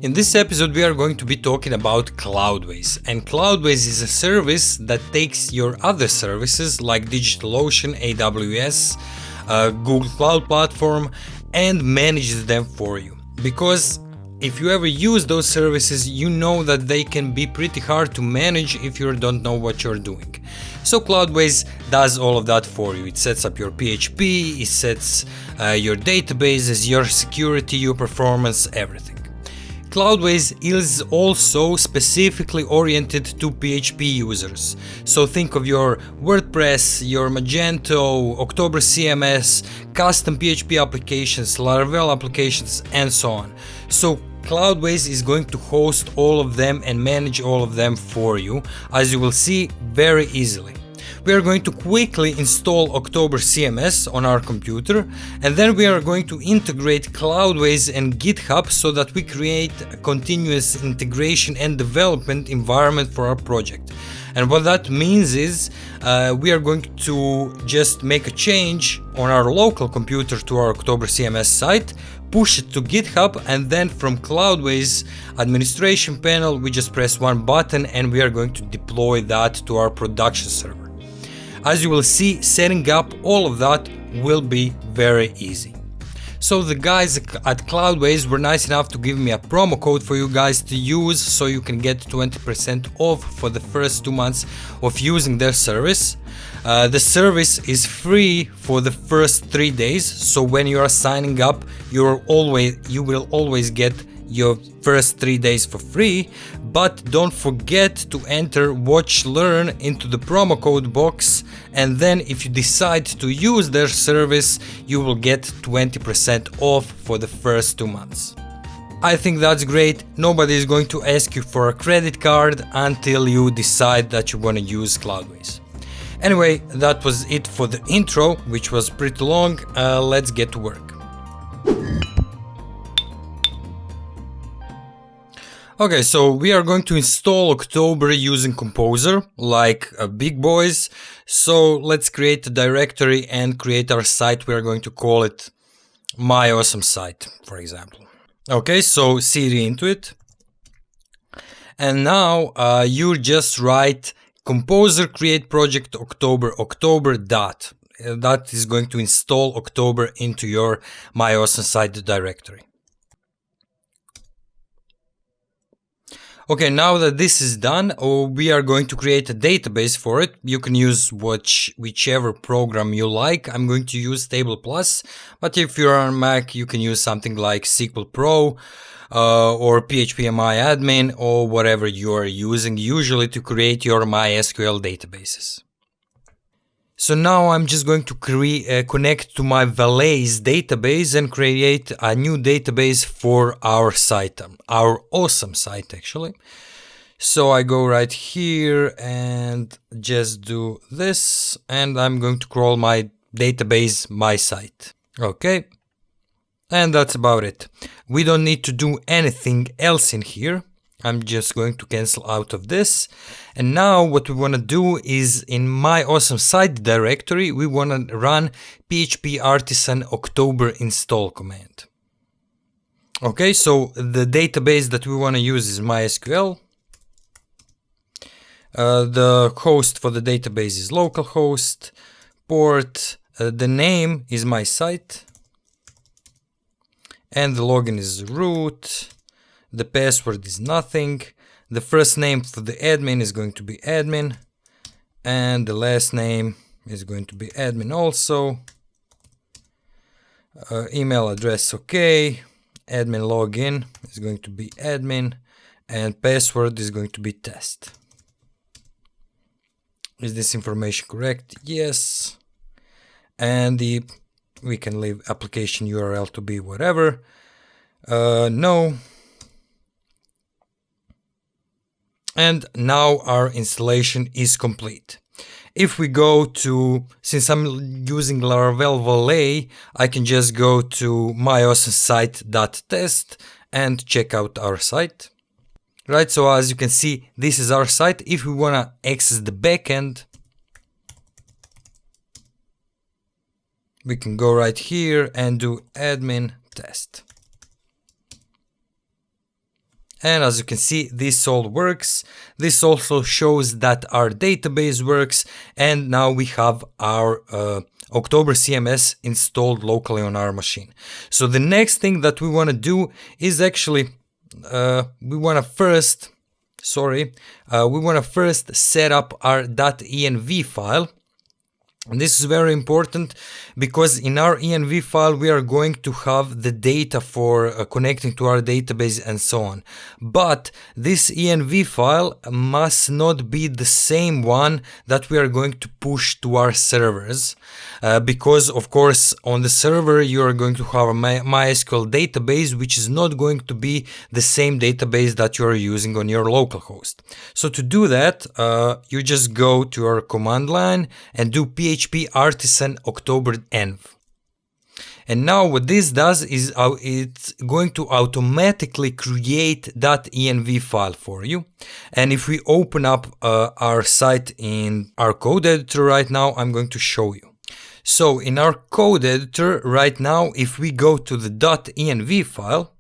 In this episode we are going to be talking about Cloudways, and Cloudways is a service that takes your other services like DigitalOcean, AWS, Google Cloud Platform and manages them for you. Because if you ever use those services, you know that they can be pretty hard to manage if you don't know what you're doing. So Cloudways does all of that for you. It sets up your PHP, it sets your databases, your security, your performance, everything. Cloudways is also specifically oriented to PHP users. So think of your WordPress, your Magento, October CMS, custom PHP applications, Laravel applications, and so on. So Cloudways is going to host all of them and manage all of them for you, as you will see very easily. We are going to quickly install October CMS on our computer, and then we are going to integrate Cloudways and GitHub so that we create a continuous integration and development environment for our project. And what that means is we are going to just make a change on our local computer to our October CMS site, push it to GitHub, and then from Cloudways administration panel we just press one button and we are going to deploy that to our production server. As you will see, setting up all of that will be very easy. So the guys at Cloudways were nice enough to give me a promo code for you guys to use so you can get 20% off for the first 2 months of using their service. The service is free for the first 3 days, so when you are signing up, you will always get your first 3 days for free, but don't forget to enter watch learn into the promo code box, and then if you decide to use their service you will get 20% off for the first 2 months. I think that's great. Nobody is going to ask you for a credit card until you decide that you want to use Cloudways. Anyway, that was it for the intro, which was pretty long. Let's get to work. Okay, so we are going to install October using Composer, like big boys. So let's create a directory and create our site. We are going to call it My Awesome Site, for example. Okay, so cd into it. And now you just write Composer create project October dot. That is going to install October into your My Awesome Site directory. Okay, now that this is done, we are going to create a database for it. You can use whichever program you like. I'm going to use Table Plus, but if you're on Mac, you can use something like SQL Pro or PHPMI admin or whatever you are using usually to create your MySQL databases. So now I'm just going to connect to my Valet's database and create a new database for our site, our awesome site actually. So I go right here and just do this, and I'm going to call my database my site. Okay, and that's about it. We don't need to do anything else in here. I'm just going to cancel out of this. And now what we want to do is in my awesome site directory, we want to run php artisan october install command. Okay, so the database that we want to use is MySQL. The host for the database is localhost. Port, the name is my site. And the login is root. The password is nothing. The first name for the admin is going to be admin. And the last name is going to be admin also. Email address okay. Admin login is going to be admin. And password is going to be test. Is this information correct? Yes. And we can leave application URL to be whatever. No. And now our installation is complete. If we go to, since I'm using Laravel Valet, I can just go to myawesomesite.test and check out our site. Right, so as you can see, this is our site. If we want to access the backend, we can go right here and do admin test. And as you can see, this all works. This also shows that our database works. And now we have our October CMS installed locally on our machine. So the next thing that we want to do is actually, we want to first set up our .env file. And this is very important because in our env file we are going to have the data for connecting to our database and so on. But this env file must not be the same one that we are going to push to our servers. Because of course on the server you are going to have a MySQL database, which is not going to be the same database that you are using on your local host. So to do that, you just go to your command line and do php artisan octoberenv. And now what this does is it's going to automatically create that env file for you. And if we open up our site in our code editor right now, I'm going to show you. So in our code editor right now, if we go to the .env file,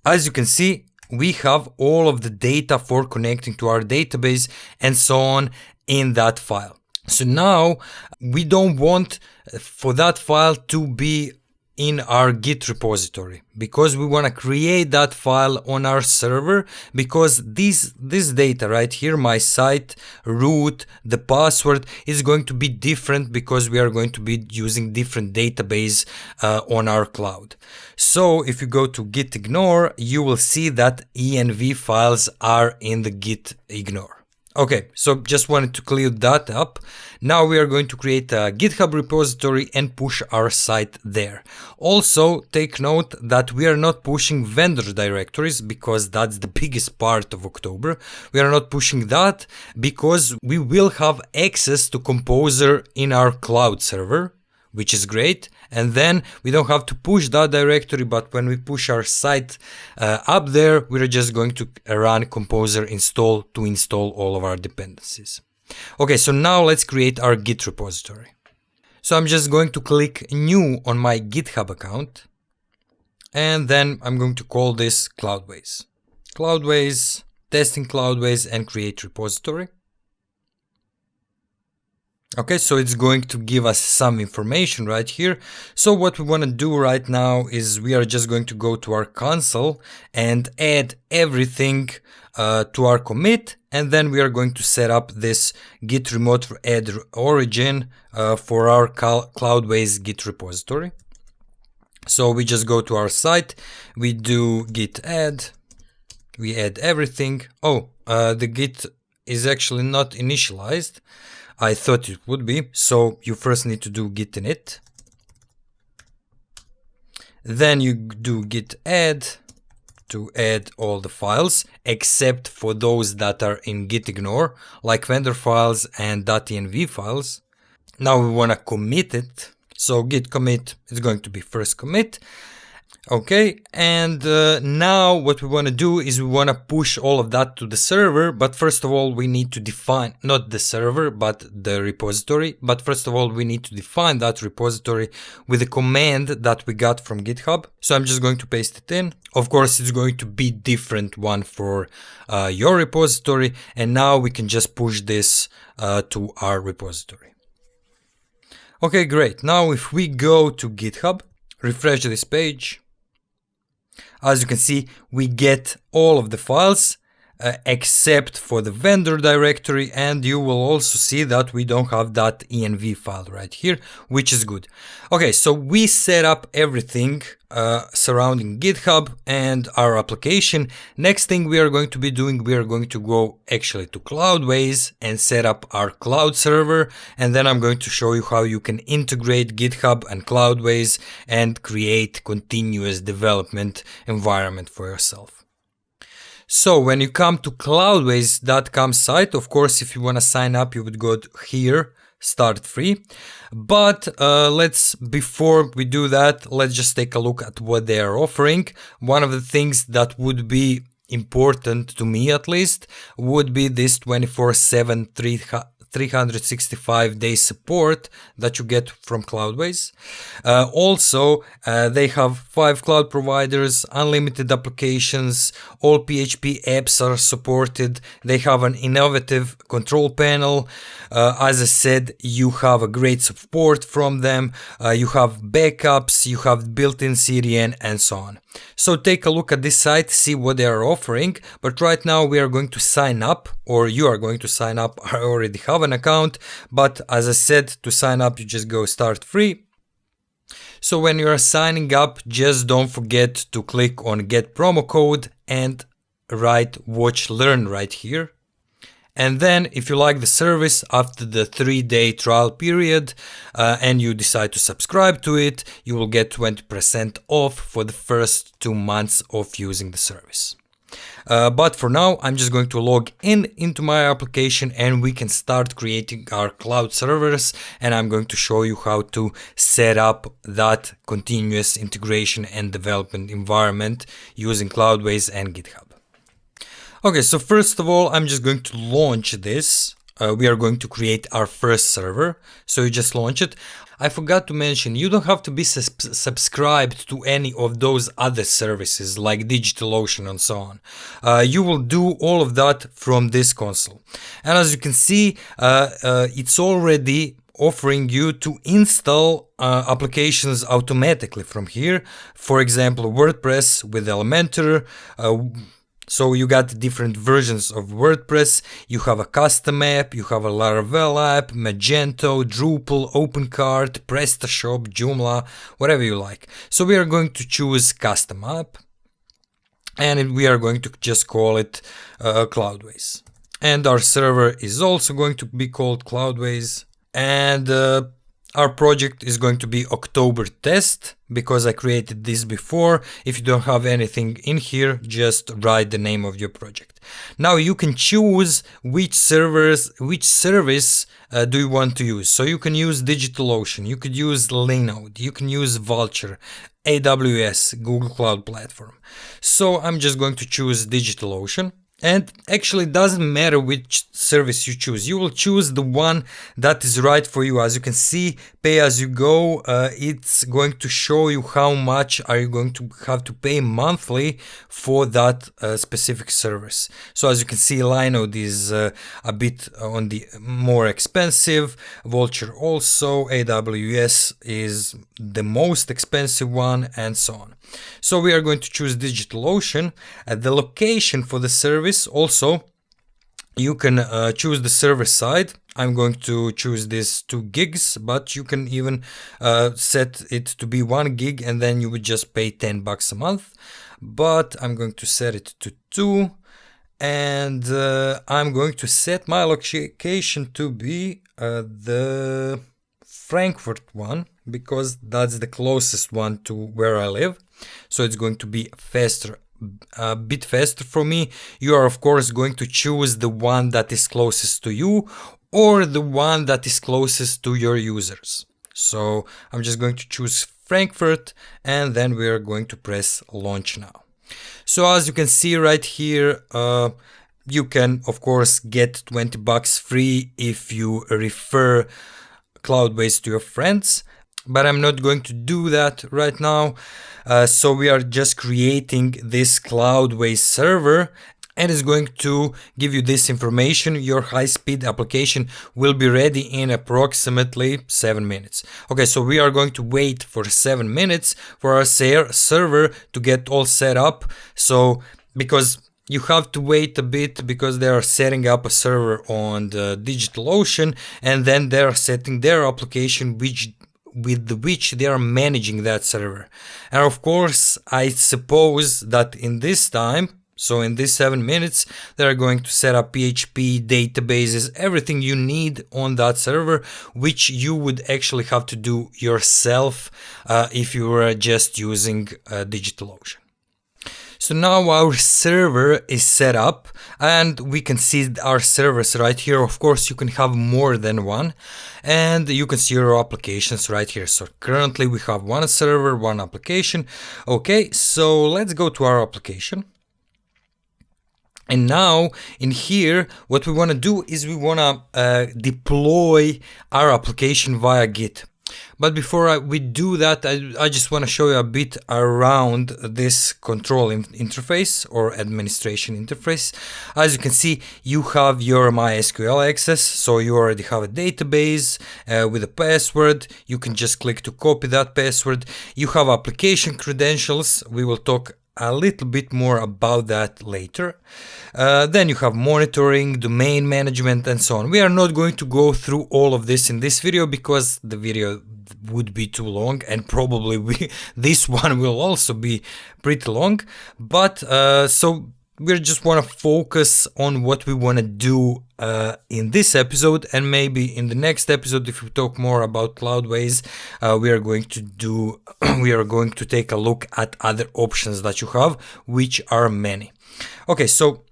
as you can see, we have all of the data for connecting to our database and so on in that file. So now we don't want for that file to be in our Git repository because we want to create that file on our server, because this data right here, my site, root, the password, is going to be different because we are going to be using different database on our cloud. So if you go to git ignore, you will see that env files are in the git ignore. Okay, so just wanted to clear that up. Now we are going to create a GitHub repository and push our site there. Also, take note that we are not pushing vendor directories because that's the biggest part of October. We are not pushing that because we will have access to Composer in our cloud server, which is great. And then we don't have to push that directory, but when we push our site up there, we're just going to run Composer install to install all of our dependencies. Okay, so now let's create our Git repository. So I'm just going to click new on my GitHub account, and then I'm going to call this Cloudways. Cloudways, testing Cloudways, and create repository. Okay, so it's going to give us some information right here. So what we want to do right now is we are just going to go to our console and add everything to our commit, and then we are going to set up this Git Remote Address origin for our Cloudways Git repository. So we just go to our site, we do git add, we add everything. Oh, the Git is actually not initialized. I thought it would be, so you first need to do git init. Then you do git add to add all the files, except for those that are in git ignore, like vendor files and .env files. Now we want to commit it, so git commit is going to be first commit. Okay, and now what we want to do is we want to push all of that to the server, but first of all we need to define, not the server, but the repository. But first of all we need to define that repository with a command that we got from GitHub. So I'm just going to paste it in. Of course it's going to be different one for your repository, and now we can just push this to our repository. Okay, great. Now if we go to GitHub, refresh this page, as you can see, we get all of the files except for the vendor directory, and you will also see that we don't have that env file right here, which is good. Okay, so we set up everything surrounding GitHub and our application. Next thing we are going to be doing, we are going to go actually to Cloudways and set up our cloud server, and then I'm going to show you how you can integrate GitHub and Cloudways and create continuous development environment for yourself. So when you come to cloudways.com site, of course, if you want to sign up, you would go here, start free. But before we do that, let's just take a look at what they are offering. One of the things that would be important to me, at least, would be this 24/7 365-day support that you get from Cloudways. Also, they have 5 cloud providers, unlimited applications, all PHP apps are supported. They have an innovative control panel. As I said, you have a great support from them. You have backups, you have built-in CDN, and so on. So take a look at this site, see what they are offering. But right now we are going to sign up, or you are going to sign up. I already have an account, but as I said, to sign up you just go start free. So when you are signing up, just don't forget to click on get promo code and write watch learn right here. And then if you like the service after the 3-day trial period and you decide to subscribe to it, you will get 20% off for the first 2 months of using the service. But for now, I'm just going to log into my application and we can start creating our cloud servers, and I'm going to show you how to set up that continuous integration and development environment using Cloudways and GitHub. Okay, so first of all, I'm just going to launch this. We are going to create our first server. So you just launch it. I forgot to mention, you don't have to be subscribed to any of those other services like DigitalOcean and so on. You will do all of that from this console. And as you can see, it's already offering you to install applications automatically from here. For example, WordPress with Elementor. So you got different versions of WordPress. You have a custom app, you have a Laravel app, Magento, Drupal, OpenCart, PrestaShop, Joomla, whatever you like. So we are going to choose custom app, and we are going to just call it Cloudways. And our server is also going to be called Cloudways. And our project is going to be October test, because I created this before. If you don't have anything in here, just write the name of your project. Now you can choose which service do you want to use. So you can use DigitalOcean, you could use Linode, you can use Vultr, AWS, Google Cloud Platform. So I'm just going to choose DigitalOcean. And actually it doesn't matter which service you choose. You will choose the one that is right for you. As you can see, pay as you go, it's going to show you how much are you going to have to pay monthly for that specific service. So as you can see, Linode is a bit on the more expensive, Vultr also, AWS is the most expensive one, and so on. So we are going to choose DigitalOcean. The location for the service also, you can choose the server side. I'm going to choose this 2 gigs, but you can even set it to be 1 gig, and then you would just pay $10 a month. But I'm going to set it to 2, and I'm going to set my location to be the Frankfurt one, because that's the closest one to where I live. So it's going to be faster, a bit faster for me. You are of course going to choose the one that is closest to you, or the one that is closest to your users. So I'm just going to choose Frankfurt, and then we are going to press launch now. So as you can see right here, you can of course get $20 free if you refer Cloudways to your friends. But I'm not going to do that right now. So we are just creating this Cloudways server, and it's going to give you this information. Your high-speed application will be ready in approximately 7 minutes. Okay, so we are going to wait for 7 minutes for our server to get all set up. So because you have to wait a bit, because they are setting up a server on the DigitalOcean, and then they are setting their application with which they are managing that server. And of course, I suppose that in this time, so in these 7 minutes, they are going to set up PHP, databases, everything you need on that server, which you would actually have to do yourself if you were just using DigitalOcean. So now our server is set up, and we can see our servers right here. Of course, you can have more than one, and you can see your applications right here. So currently we have 1 server, 1 application. Okay, so let's go to our application. And now in here, what we want to do is we want to deploy our application via Git. But before we do that, I just want to show you a bit around this control interface or administration interface. As you can see, you have your MySQL access, so you already have a database with a password. You can just click to copy that password. You have application credentials. We will talk a little bit more about that later. Then you have monitoring, domain management, and so on. We are not going to go through all of this in this video because the video would be too long, and probably this one will also be pretty long. But so we just want to focus on what we want to do in this episode, and maybe in the next episode, if we talk more about Cloudways, we are going to take a look at other options that you have, which are many. Okay, so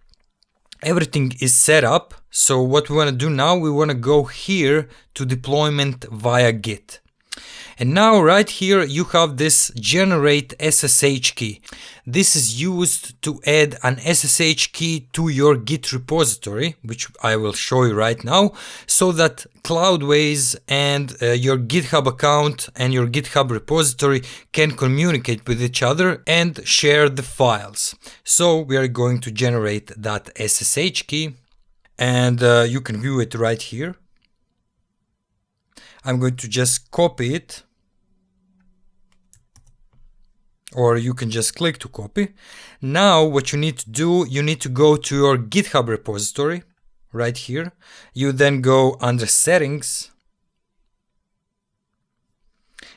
everything is set up. So what we want to do now, we want to go here to deployment via Git. And now right here you have this generate SSH key. This is used to add an SSH key to your Git repository, which I will show you right now, so that Cloudways and your GitHub account and your GitHub repository can communicate with each other and share the files. So we are going to generate that SSH key, and you can view it right here. I'm going to just copy it, or you can just click to copy. Now what you need to do, you need to go to your GitHub repository right here. You then go under settings,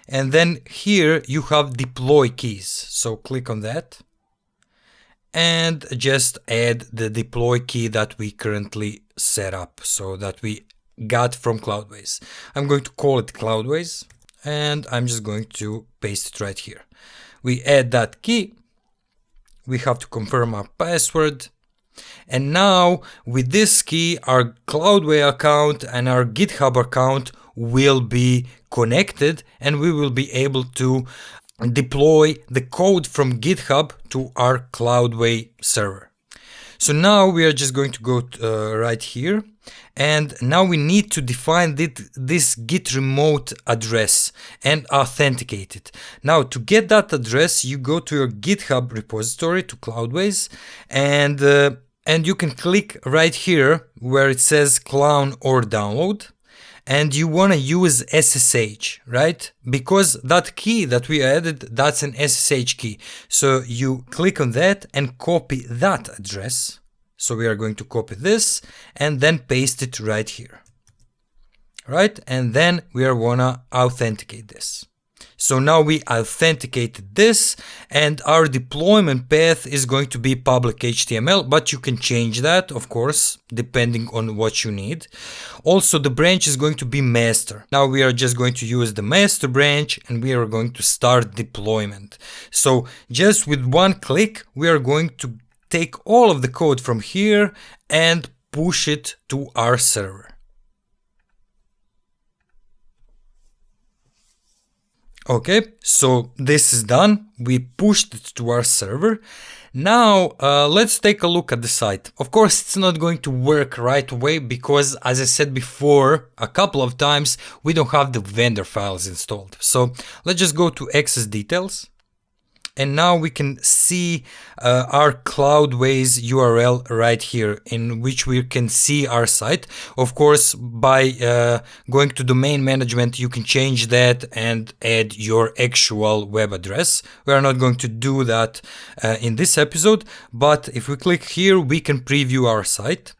and then here you have deploy keys. So click on that and just add the deploy key that we currently set up, so that we got from Cloudways. I'm going to call it Cloudways, and I'm just going to paste it right here. We add that key. We have to confirm our password. And now with this key, our Cloudways account and our GitHub account will be connected, and we will be able to deploy the code from GitHub to our Cloudways server. So now we are just going to go right here, and now we need to define this Git Remote Address and authenticate it. Now to get that address, you go to your GitHub repository to Cloudways, and you can click right here where it says clone or download. And you want to use SSH, right? Because that key that we added, that's an SSH key. So you click on that and copy that address. So we are going to copy this and then paste it right here, right? And then we are gonna authenticate this. So now we authenticated this, and our deployment path is going to be public HTML, but you can change that, of course, depending on what you need. Also, the branch is going to be master. Now we are just going to use the master branch, and we are going to start deployment. So just with one click, we are going to take all of the code from here and push it to our server. Okay, so this is done. We pushed it to our server. Now let's take a look at the site. Of course, it's not going to work right away because, as I said before a couple of times, we don't have the vendor files installed. So let's just go to access details. And now we can see our Cloudways URL right here, in which we can see our site. Of course, by going to domain management, you can change that and add your actual web address. We are not going to do that in this episode, but if we click here, we can preview our site.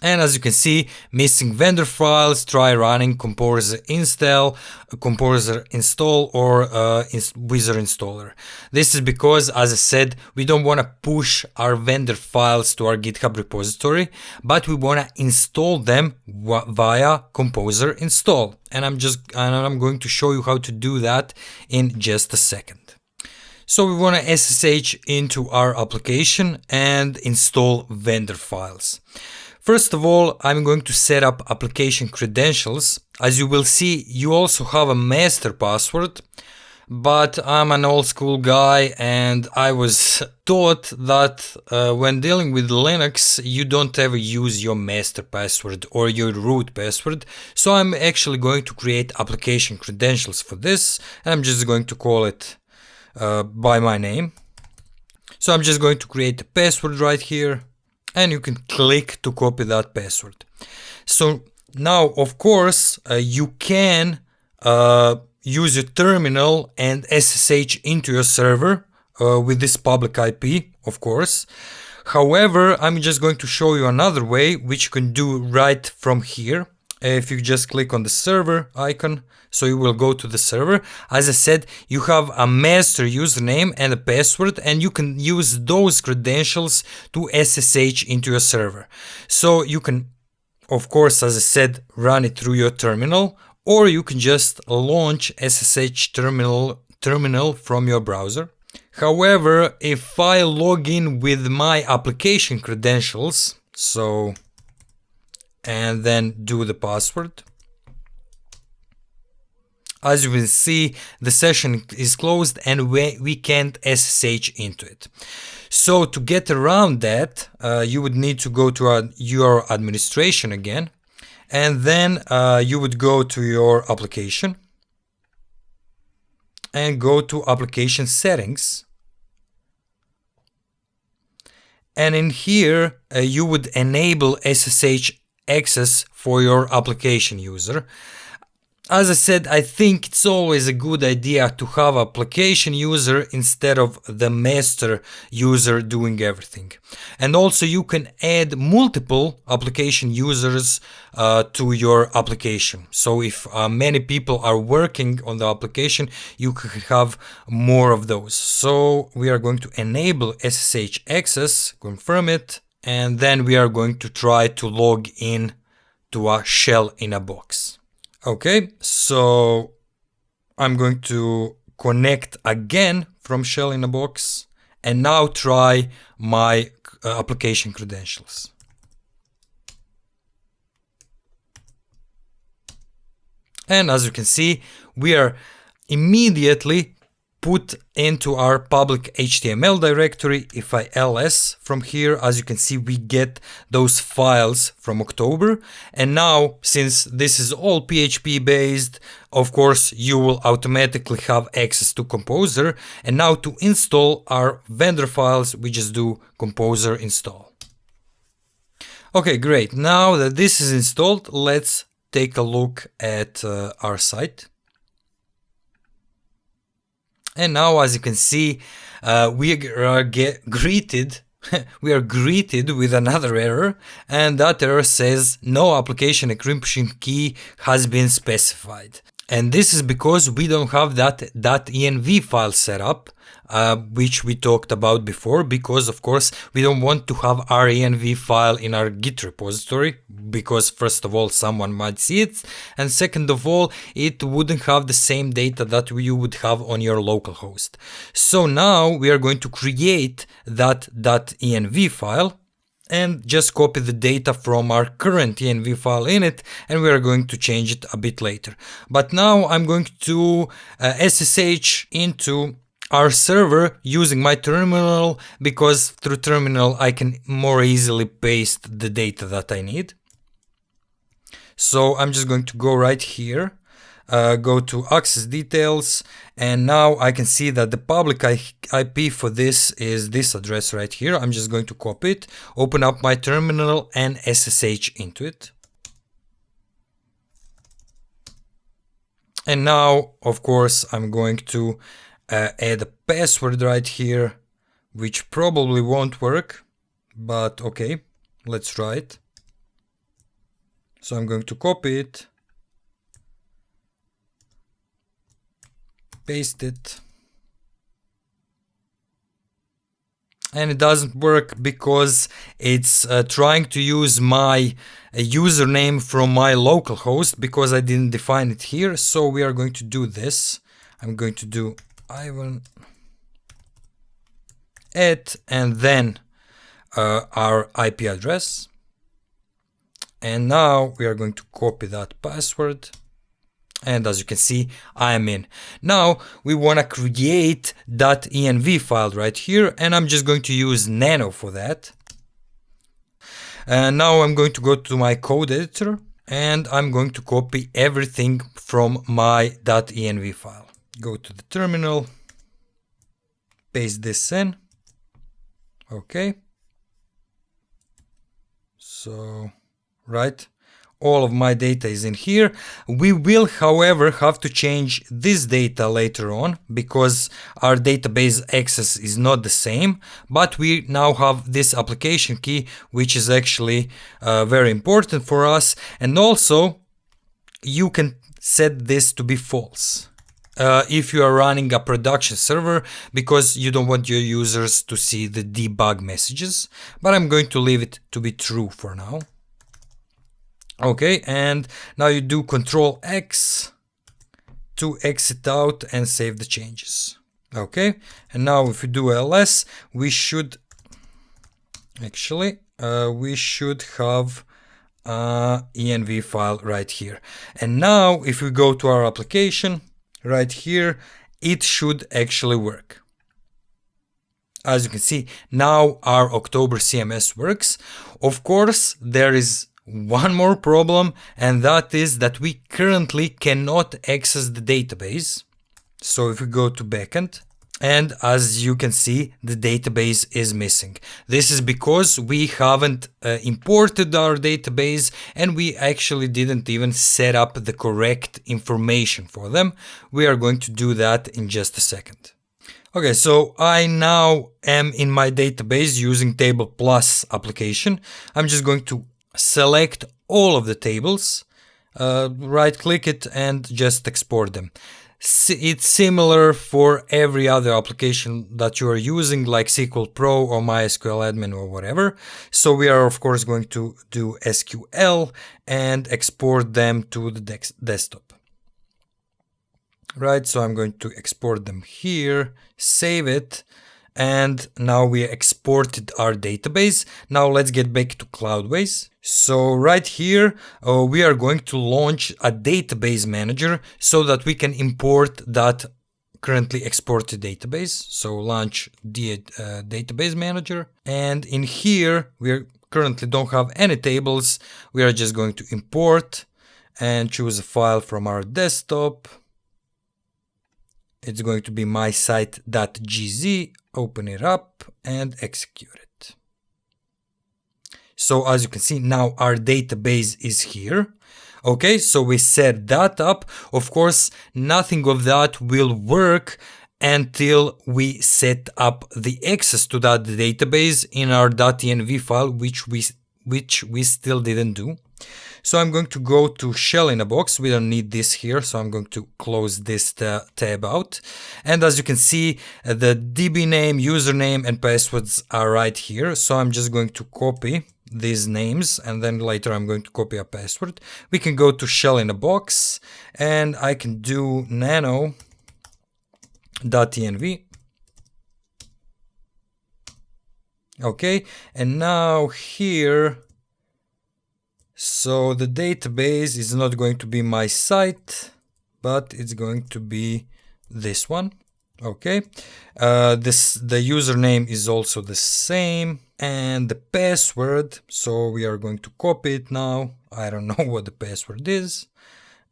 And as you can see, missing vendor files, try running Composer install, Composer install, or Wizard installer. This is because, as I said, we don't want to push our vendor files to our GitHub repository, but we want to install them via Composer install. And I'm going to show you how to do that in just a second. So we want to SSH into our application and install vendor files. First of all, I'm going to set up application credentials. As you will see, you also have a master password, but I'm an old school guy and I was taught that when dealing with Linux, you don't ever use your master password or your root password. So I'm actually going to create application credentials for this. And I'm just going to call it by my name. So I'm just going to create a password right here, and you can click to copy that password. So now, of course, you can use your terminal and SSH into your server with this public IP, of course. However, I'm just going to show you another way, which you can do right from here. If you just click on the server icon, so you will go to the server. As I said, you have a master username and a password, and you can use those credentials to SSH into your server. So you can, of course, as I said, run it through your terminal, or you can just launch SSH terminal from your browser. However, if I log in with my application credentials, and then do the password, as you will see, the session is closed and we can't SSH into it. So to get around that, you would need to go to your administration again, and then you would go to your application and go to application settings. And in here, you would enable SSH access for your application user. As I said, I think it's always a good idea to have application user instead of the master user doing everything. And also you can add multiple application users to your application. So if many people are working on the application, you can have more of those. So we are going to enable SSH access, confirm it, and then we are going to try to log in to a shell in a box. Okay, so I'm going to connect again from shell in a box and now try my application credentials. And as you can see, we are immediately put into our public HTML directory. If I ls from here, as you can see, we get those files from October. And now, since this is all PHP based, of course, you will automatically have access to Composer. And now to install our vendor files, we just do Composer install. Okay, great. Now that this is installed, let's take a look at our site. And now, as you can see, we are greeted with another error, and that error says no application encryption key has been specified. And this is because we don't have that .env file set up, which we talked about before, because of course we don't want to have our env file in our Git repository, because first of all someone might see it, and second of all it wouldn't have the same data that you would have on your local host. So now we are going to create that .env file and just copy the data from our current env file in it, and we are going to change it a bit later. But now I'm going to SSH into our server using my terminal, because through terminal I can more easily paste the data that I need. So I'm just going to go right here, go to access details, and now I can see that the public IP for this is this address right here. I'm just going to copy it, open up my terminal and SSH into it. And now, of course, I'm going to add a password right here, which probably won't work, but okay, let's try it. So I'm going to copy it, paste it, and it doesn't work because it's trying to use my username from my local host, because I didn't define it here. So we are going to do this. I'm going to do Ivan @ and then our IP address, and now we are going to copy that password And as you can see, I am in. Now we want to create .env file right here, and I'm just going to use Nano for that. And now I'm going to go to my code editor, and I'm going to copy everything from my .env file. Go to the terminal, paste this in. Okay. So, right. All of my data is in here. We will, however, have to change this data later on because our database access is not the same, but we now have this application key, which is actually very important for us. And also you can set this to be false if you are running a production server, because you don't want your users to see the debug messages, but I'm going to leave it to be true for now. Okay, and now you do Control X to exit out and save the changes. Okay, and now if you do ls, we should actually we should have env file right here. And now if we go to our application right here, it should actually work. As you can see, now our October CMS works. Of course, there is one more problem, and that is that we currently cannot access the database. So if we go to backend, and as you can see, the database is missing. This is because we haven't imported our database, and we actually didn't even set up the correct information for them. We are going to do that in just a second. Okay, so I now am in my database using Table Plus application. I'm just going to select all of the tables, right click it and just export them. It's similar for every other application that you are using, like SQL Pro or MySQL Admin or whatever. So we are of course going to do SQL and export them to the desktop. Right, so I'm going to export them here, save it, and now we exported our database. Now let's get back to Cloudways. So right here, we are going to launch a database manager so that we can import that currently exported database. So launch the database manager. And in here, we currently don't have any tables. We are just going to import and choose a file from our desktop. It's going to be mysite.gz. Open it up and execute it. So as you can see, now our database is here. Okay, so we set that up. Of course, nothing of that will work until we set up the access to that database in our .env file, which we still didn't do. So I'm going to go to shell in a box. We don't need this here, so I'm going to close this tab out. And as you can see, the DB name, username, and passwords are right here. So I'm just going to copy these names, and then later I'm going to copy a password. We can go to shell in a box, and I can do nano.env. Okay, and now here, so the database is not going to be my site, but it's going to be this one. Okay, the username is also the same, and the password, so we are going to copy it now. I don't know what the password is,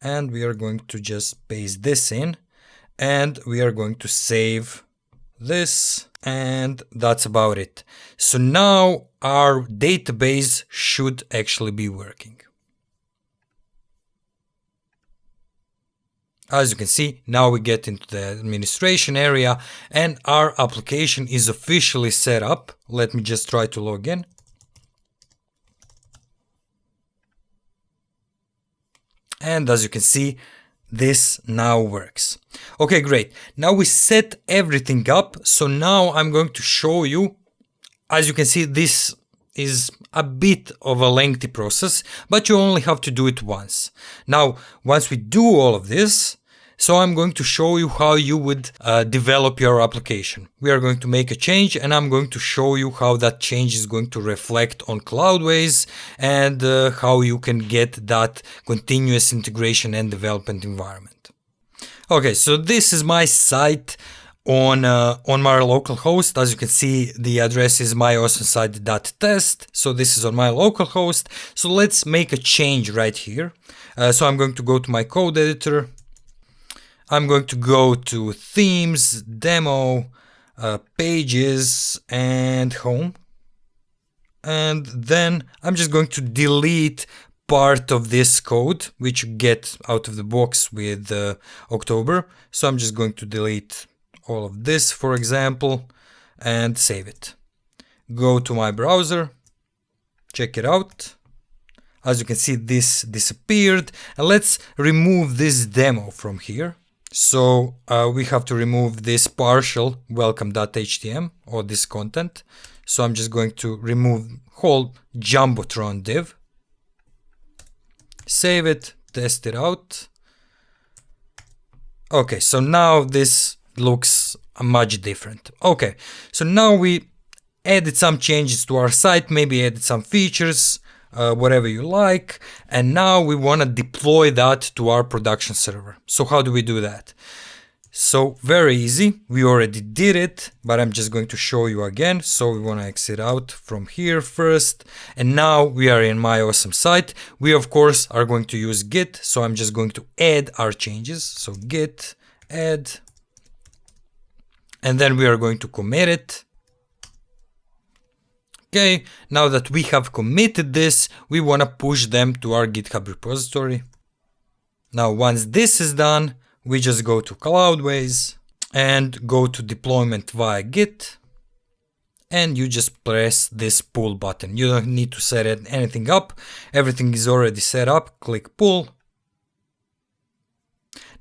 and we are going to just paste this in, and we are going to save this, and that's about it. So now our database should actually be working. As you can see, now we get into the administration area and our application is officially set up. Let me just try to log in. And as you can see, this now works. Okay, great. Now we set everything up. So now I'm going to show you. As you can see, this is a bit of a lengthy process, but you only have to do it once. Now, once we do all of this, So I'm going to show you how you would develop your application. We are going to make a change, and I'm going to show you how that change is going to reflect on Cloudways and how you can get that continuous integration and development environment. Okay, so this is my site on my local host. As you can see, the address is myawesomesite.test. So this is on my local host. So let's make a change right here. So I'm going to go to my code editor. I'm going to go to themes, demo, pages, and home. And then I'm just going to delete part of this code, which you get out of the box with October. So I'm just going to delete all of this, for example, and save it. Go to my browser, check it out. As you can see, this disappeared. And let's remove this demo from here. So we have to remove this partial welcome.html or this content. So I'm just going to remove whole Jumbotron div. Save it, test it out. Okay, so now this looks much different. Okay, so now we added some changes to our site, maybe added some features, whatever you like, and now we want to deploy that to our production server. So how do we do that? So very easy, we already did it, but I'm just going to show you again. So we want to exit out from here first, and now we are in my awesome site. We of course are going to use Git, so I'm just going to add our changes. So Git add, and then we are going to commit it. Okay, now that we have committed this, we want to push them to our GitHub repository. Now once this is done, we just go to Cloudways and go to deployment via Git, and you just press this pull button. You don't need to set anything up. Everything is already set up. Click pull.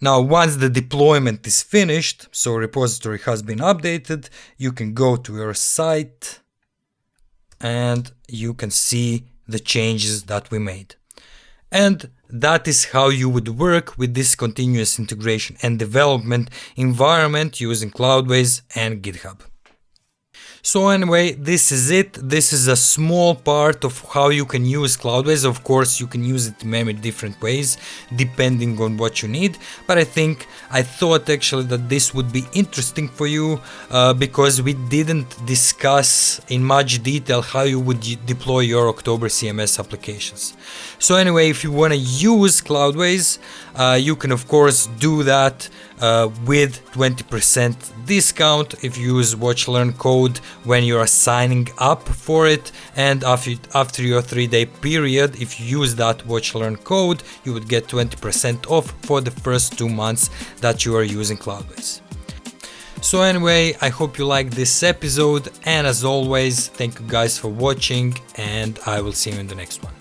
Now once the deployment is finished, so repository has been updated, you can go to your site and you can see the changes that we made. And that is how you would work with this continuous integration and development environment using Cloudways and GitHub. So anyway, this is it. This is a small part of how you can use Cloudways. Of course, you can use it in many different ways, depending on what you need. But I thought actually that this would be interesting for you because we didn't discuss in much detail how you would deploy your October CMS applications. So anyway, if you want to use Cloudways, you can of course do that with 20% discount if you use watch learn code when you are signing up for it, and after your 3-day period, if you use that watch learn code, you would get 20% off for the first 2 months that you are using Cloudways. So anyway, I hope you liked this episode, and as always, thank you guys for watching, and I will see you in the next one.